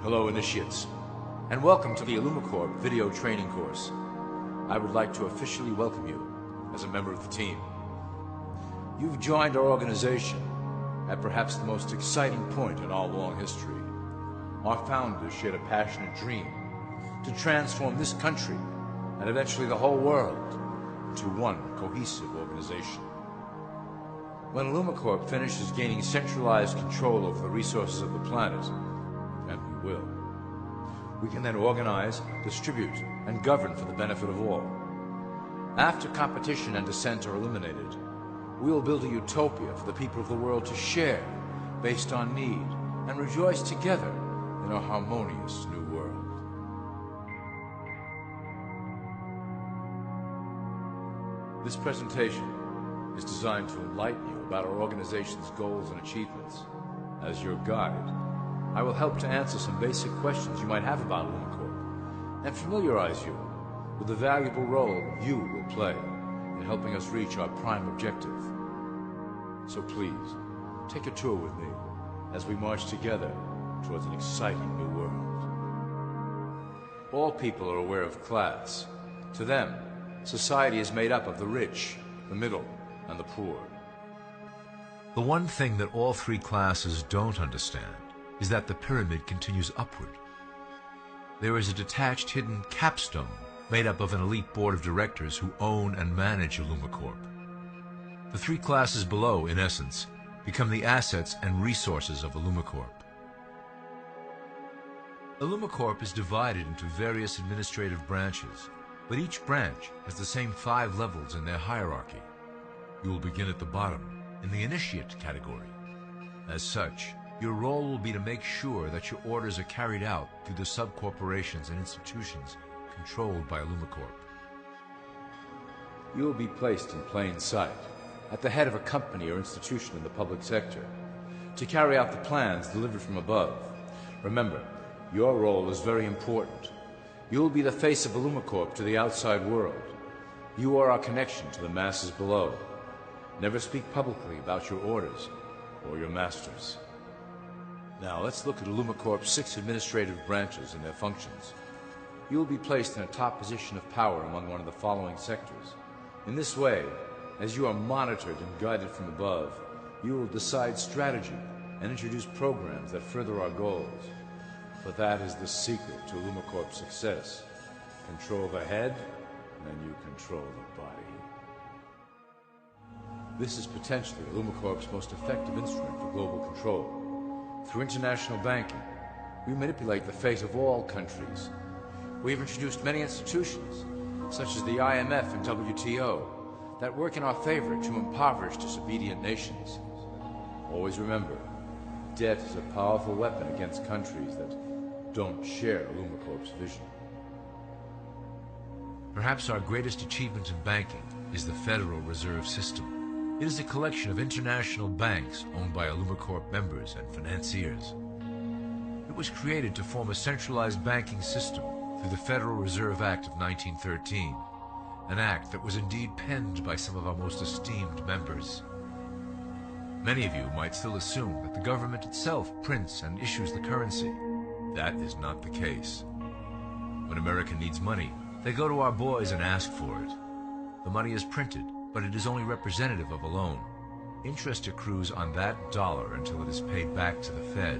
Hello, initiates, and welcome to the IllumiCorp video training course. I would like to officially welcome you as a member of the team. You've joined our organization at perhaps the most exciting point in our long history. Our founders shared a passionate dream to transform this country and eventually the whole world into one cohesive organization. When IllumiCorp finishes gaining centralized control over the resources of the planet, and we will, we can then organize, distribute, and govern for the benefit of all. After competition and dissent are eliminated, we will build a utopia for the people of the world to share based on need and rejoice together in a harmonious new world. This presentation is designed to enlighten you about our organization's goals and achievements. As your guide, I will help to answer some basic questions you might have about IllumiCorp and familiarize you with the valuable role you will play in helping us reach our prime objective. So please, take a tour with me as we march together towards an exciting new world. All people are aware of class. To them, society is made up of the rich, the middle, and the poor. The one thing that all three classes don't understand is that the pyramid continues upward. There is a detached hidden capstone made up of an elite board of directors who own and manage IllumiCorp. The three classes below, in essence, become the assets and resources of IllumiCorp. IllumiCorp is divided into various administrative branches, but each branch has the same 5 levels in their hierarchy. You will begin at the bottom, in the initiate category. As such, your role will be to make sure that your orders are carried out through the sub-corporations and institutions controlled by IllumiCorp. You will be placed in plain sight, at the head of a company or institution in the public sector, to carry out the plans delivered from above. Remember, your role is very important. You will be the face of IllumiCorp to the outside world. You are our connection to the masses below. Never speak publicly about your orders or your masters. Now let's look at IllumiCorp's 6 administrative branches and their functions. You will be placed in a top position of power among one of the following sectors. In this way, as you are monitored and guided from above, you will decide strategy and introduce programs that further our goals. But that is the secret to IllumiCorp's success. Control the head, and you control the body. This is potentially IllumiCorp's most effective instrument for global control. Through international banking, we manipulate the fate of all countries. We have introduced many institutions, such as the IMF and WTO, that work in our favor to impoverish disobedient nations. Always remember, debt is a powerful weapon against countries that don't share IllumiCorp's vision. Perhaps our greatest achievement in banking is the Federal Reserve System. It is a collection of international banks owned by IllumiCorp members and financiers. It was created to form a centralized banking system through the Federal Reserve Act of 1913, an act that was indeed penned by some of our most esteemed members. Many of you might still assume that the government itself prints and issues the currency. That is not the case. When America needs money, they go to our boys and ask for it. The money is printed, but it is only representative of a loan. Interest accrues on that dollar until it is paid back to the Fed.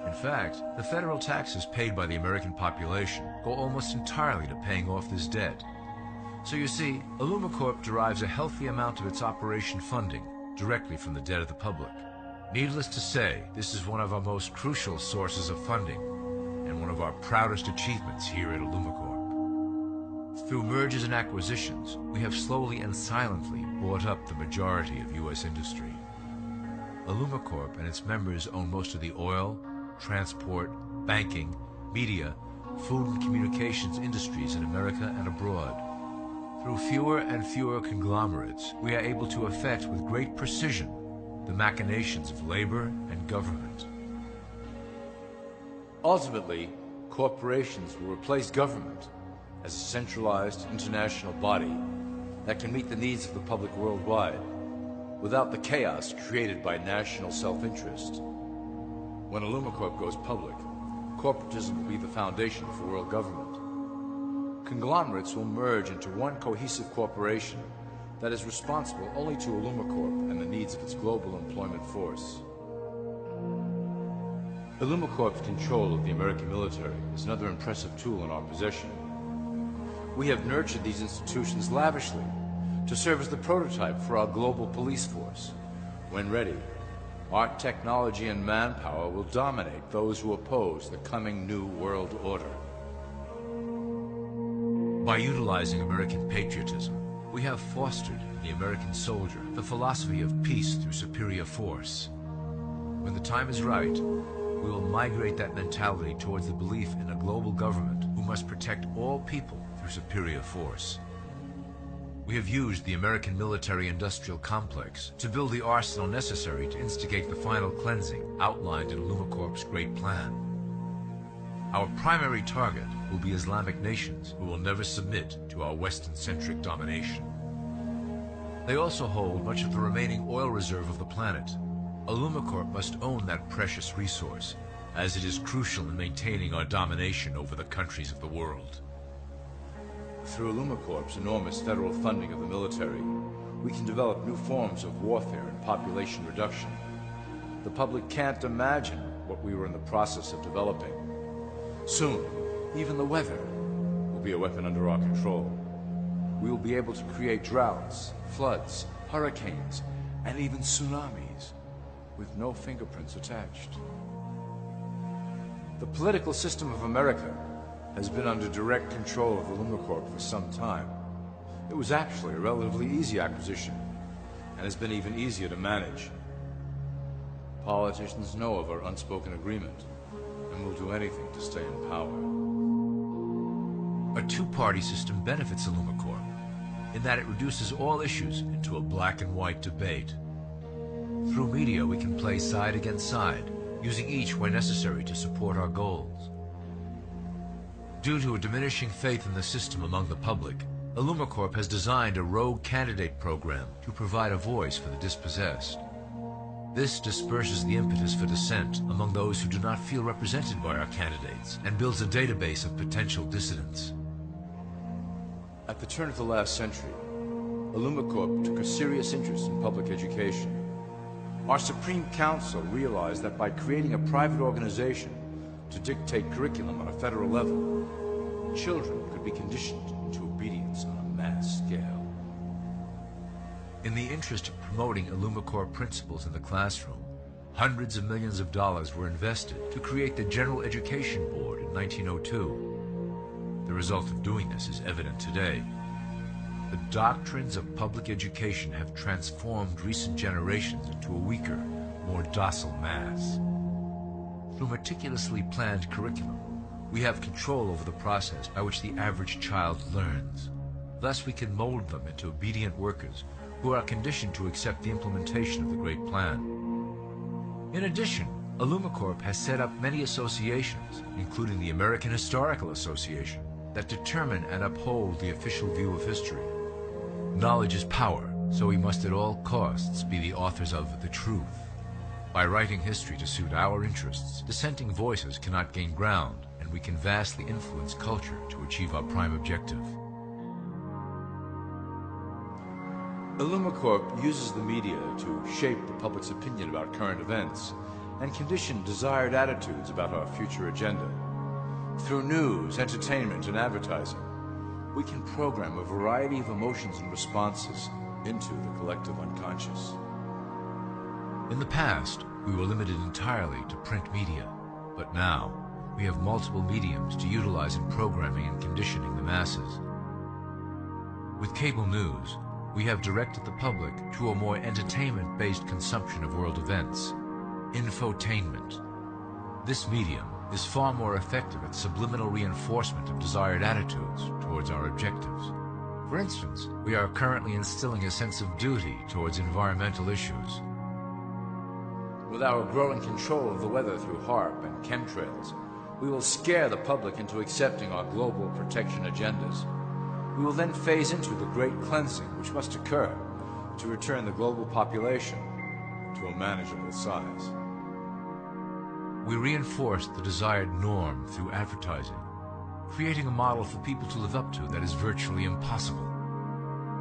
In fact, the federal taxes paid by the American population go almost entirely to paying off this debt. So you see, IllumiCorp derives a healthy amount of its operation funding directly from the debt of the public. Needless to say, this is one of our most crucial sources of funding and one of our proudest achievements here at IllumiCorp. Through mergers and acquisitions, we have slowly and silently bought up the majority of U.S. industry. IllumiCorp and its members own most of the oil, transport, banking, media, food and communications industries in America and abroad. Through fewer and fewer conglomerates, we are able to effect with great precision the machinations of labor and government. Ultimately, corporations will replace government as a centralized international body that can meet the needs of the public worldwide without the chaos created by national self-interest. When IllumiCorp goes public, Corporatism will be the foundation for world government. Conglomerates will merge into one cohesive corporation that is responsible only to IllumiCorp and the needs of its global employment force. IllumiCorp's control of the American military is another impressive tool in our possession. We have nurtured these institutions lavishly to serve as the prototype for our global police force. When ready, our technology and manpower will dominate those who oppose the coming new world order. By utilizing American patriotism, we have fostered in the American soldier the philosophy of peace through superior force. When the time is right, we will migrate that mentality towards the belief in a global government who must protect all people through superior force. We have used the American military-industrial complex to build the arsenal necessary to instigate the final cleansing outlined in IllumiCorp's Great Plan. Our primary target will be Islamic nations who will never submit to our Western-centric domination. They also hold much of the remaining oil reserve of the planet. IllumiCorp must own that precious resource, as it is crucial in maintaining our domination over the countries of the world. Through IllumiCorp's enormous federal funding of the military, we can develop new forms of warfare and population reduction. The public can't imagine what we were in the process of developing. Soon, even the weather will be a weapon under our control. We will be able to create droughts, floods, hurricanes, and even tsunamis with no fingerprints attached. The political system of America has been under direct control of IllumiCorp for some time. It was actually a relatively easy acquisition, and has been even easier to manage. Politicians know of our unspoken agreement, and will do anything to stay in power. A two-party system benefits IllumiCorp, in that it reduces all issues into a black and white debate. Through media, we can play side against side, using each where necessary to support our goals. Due to a diminishing faith in the system among the public, IllumiCorp has designed a rogue candidate program to provide a voice for the dispossessed. This disperses the impetus for dissent among those who do not feel represented by our candidates and builds a database of potential dissidents. At the turn of the last century, IllumiCorp took a serious interest in public education. Our Supreme Council realized that by creating a private organization to dictate curriculum on a federal level, children could be conditioned into obedience on a mass scale. In the interest of promoting IllumiCorp principles in the classroom, hundreds of millions of dollars were invested to create the General Education Board in 1902. The result of doing this is evident today. The doctrines of public education have transformed recent generations into a weaker, more docile mass. Through meticulously planned curriculum, we have control over the process by which the average child learns. Thus we can mold them into obedient workers who are conditioned to accept the implementation of the Great Plan. In addition, IllumiCorp has set up many associations, including the American Historical Association, that determine and uphold the official view of history. Knowledge is power, so we must at all costs be the authors of the truth. By writing history to suit our interests, dissenting voices cannot gain ground, and we can vastly influence culture to achieve our prime objective. IllumiCorp uses the media to shape the public's opinion about current events and condition desired attitudes about our future agenda. Through news, entertainment, and advertising, we can program a variety of emotions and responses into the collective unconscious. In the past, we were limited entirely to print media, but now we have multiple mediums to utilize in programming and conditioning the masses. With cable news, we have directed the public to a more entertainment-based consumption of world events, infotainment. This medium is far more effective at subliminal reinforcement of desired attitudes towards our objectives. For instance, we are currently instilling a sense of duty towards environmental issues. With our growing control of the weather through HAARP and chemtrails, we will scare the public into accepting our global protection agendas. We will then phase into the great cleansing which must occur to return the global population to a manageable size. We reinforced the desired norm through advertising, creating a model for people to live up to that is virtually impossible.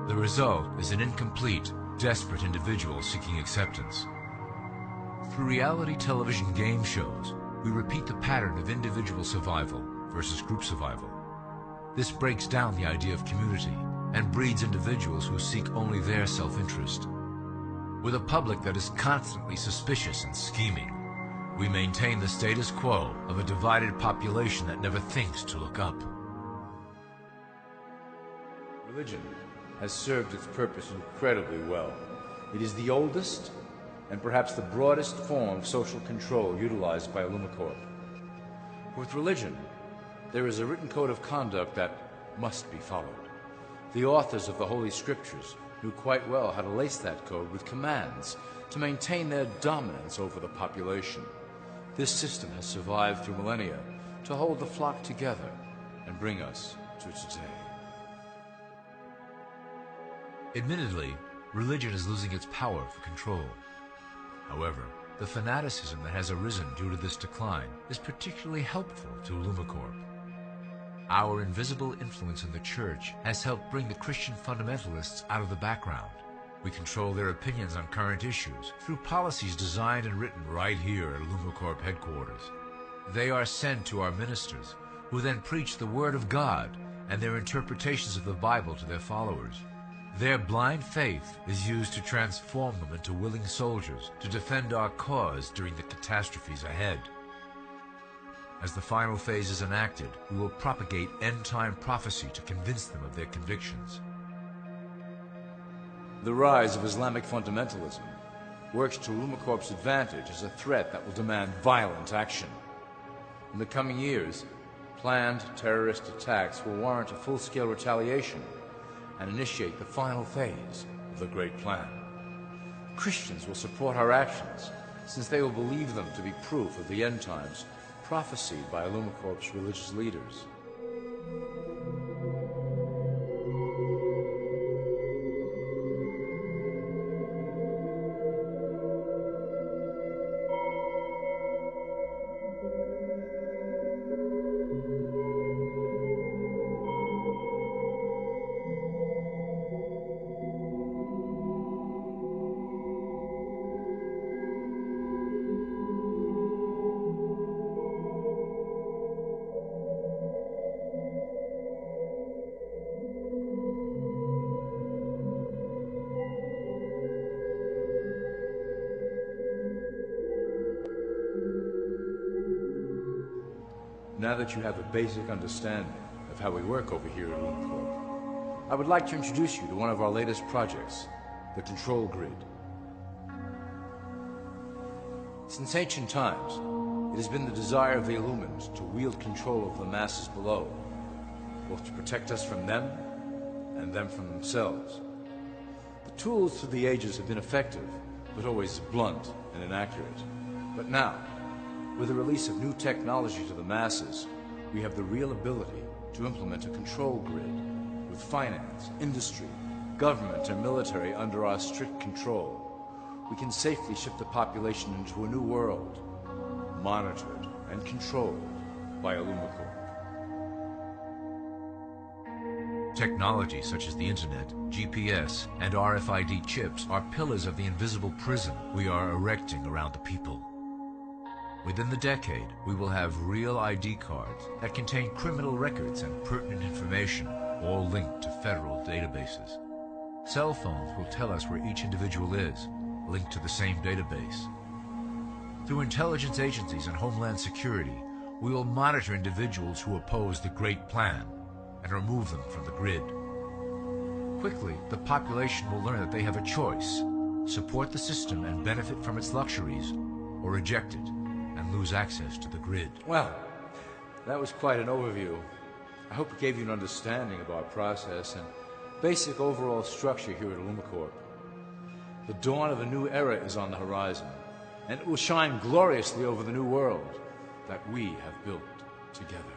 The result is an incomplete, desperate individual seeking acceptance. Through reality television game shows, we repeat the pattern of individual survival versus group survival. This breaks down the idea of community and breeds individuals who seek only their self-interest. With a public that is constantly suspicious and scheming, we maintain the status quo of a divided population that never thinks to look up. Religion has served its purpose incredibly well. It is the oldest and perhaps the broadest form of social control utilized by Illumicorp. With religion, there is a written code of conduct that must be followed. The authors of the Holy Scriptures knew quite well how to lace that code with commands to maintain their dominance over the population. This system has survived through millennia to hold the flock together and bring us to today. Admittedly, religion is losing its power for control. However, the fanaticism that has arisen due to this decline is particularly helpful to Illumicorp. Our invisible influence in the Church has helped bring the Christian fundamentalists out of the background. We control their opinions on current issues through policies designed and written right here at Illumicorp headquarters. They are sent to our ministers, who then preach the Word of God and their interpretations of the Bible to their followers. Their blind faith is used to transform them into willing soldiers to defend our cause during the catastrophes ahead. As the final phase is enacted, we will propagate end-time prophecy to convince them of their convictions. The rise of Islamic fundamentalism works to Illumicorp's advantage as a threat that will demand violent action. In the coming years, planned terrorist attacks will warrant a full-scale retaliation and initiate the final phase of the Great Plan. Christians will support our actions, since they will believe them to be proof of the end times prophesied by Illumicorp's religious leaders. Now that you have a basic understanding of how we work over here at Illumicorp, I would like to introduce you to one of our latest projects, the Control Grid. Since ancient times, it has been the desire of the Illumined to wield control of the masses below, both to protect us from them and them from themselves. The tools through the ages have been effective, but always blunt and inaccurate. But now, with the release of new technology to the masses, we have the real ability to implement a control grid with finance, industry, government, and military under our strict control. We can safely shift the population into a new world, monitored and controlled by Illumicorp. Technology such as the Internet, GPS, and RFID chips are pillars of the invisible prison we are erecting around the people. Within the decade, we will have real ID cards that contain criminal records and pertinent information, all linked to federal databases. Cell phones will tell us where each individual is, linked to the same database. Through intelligence agencies and Homeland Security, we will monitor individuals who oppose the Great Plan and remove them from the grid. Quickly, the population will learn that they have a choice: support the system and benefit from its luxuries, or reject it and lose access to the grid. Well, that was quite an overview. I hope it gave you an understanding of our process and basic overall structure here at Illumicorp. The dawn of a new era is on the horizon, and it will shine gloriously over the new world that we have built together.